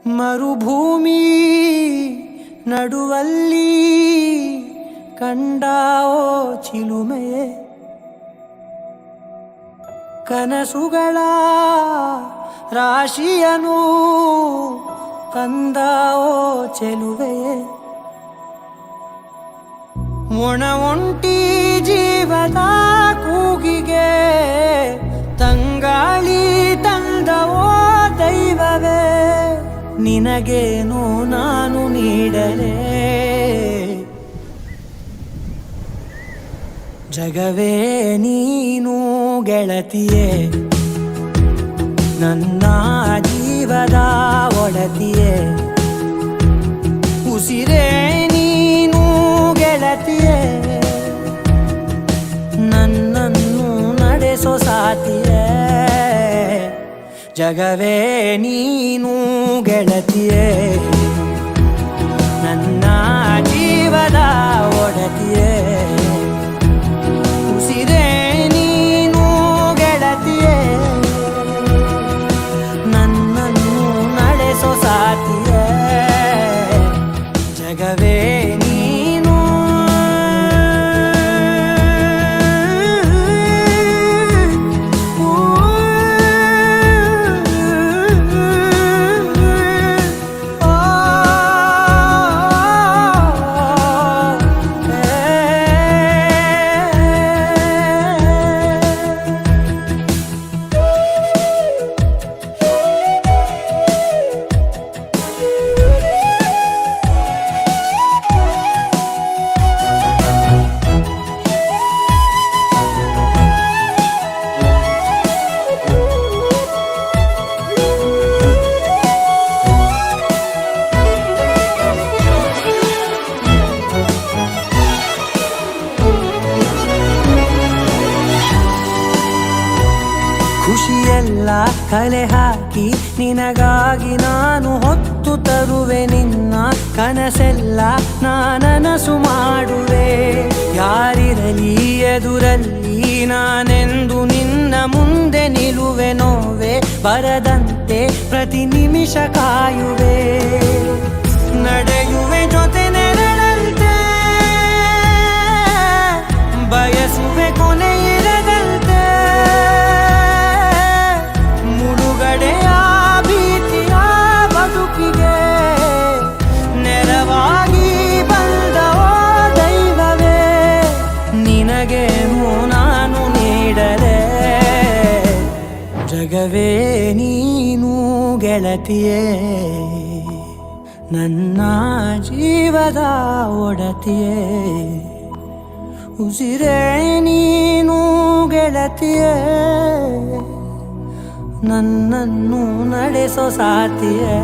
ಮರುಭೂಮಿ ನಡುವಲ್ಲಿ ಕಂಡಾವೋ ಚಿಲುಮೆಯೇ, ಕನಸುಗಳ ರಾಶಿಯನು ತಂದಾವೋ ಚೆಲುವೆಯೇ, ಒಣ ಒಂಟಿ ಜೀವದ ಕೂಗಿಗೆ ತಂಗಾಳಿ ತಂದವೋ ದೈವವೇ, ನಿನಗೇನು ನಾನು ನೀಡಲೇ, ಜಗವೇ ನೀನು ಗೆಳತಿಯೇ, ನನ್ನ ಜೀವದ ಒಡತಿಯೇ, ಉಸಿರೇ ನೀನು ಗೆಳತಿಯೇ, ನನ್ನನ್ನು ನಡೆಸೋ ಸಾತಿಯೇ, ಜಗವೇ ನೀನು ಗೆಳತಿಯೇ, ನನ್ನ ಜೀವದ ಒಡತಿಯೇ, ಉಸಿರೇ ನೀನು ಗೆಳತಿಯೇ, ನನ್ನನ್ನು ನಡೆಸೋ ಸಾತಿಯೇ, ಜಗವೇ ನೀನು. ಖುಷಿಯೆಲ್ಲ ಕಲೆ ಹಾಕಿ ನಿನಗಾಗಿ ನಾನು ಹೊತ್ತು ತರುವೆ, ನಿನ್ನ ಕನಸೆಲ್ಲ ನಾನನಸು ಮಾಡುವೆ, ಯಾರಿರಲಿ ಎದುರಲ್ಲಿ ನಾನೆಂದು ನಿನ್ನ ಮುಂದೆ ನಿಲ್ಲುವೆ, ನೋವೆ ಬರದಂತೆ ಪ್ರತಿ ನಿಮಿಷ ಕಾಯುವೆ, ನಡೆಯುವೆ ಜೊತೆ ನೆರಳಂತೆ, ಬಯಸುವೆ ಕೊನೆ ಇರದಂತೆ, ಮುಳುಗಡೆಯ ಭೀತಿಯ ಬದುಕಿಗೆ ನೆರವಾಗಿ ಬಂದವೋ ದೈವವೇ, ನಿನಗೇನು ನಾನು ನೀಡಲೇ, ಜಗವೇ ನೀನು ಗೆಳತಿಯೇ, ನನ್ನ ಜೀವದ ಒಡತಿಯೇ, ಉಸಿರೇ ನೀನು ಗೆಳತಿಯೇ, ನನ್ನನ್ನು ನಡೆಸೋ ಸಾತಿಯೇ.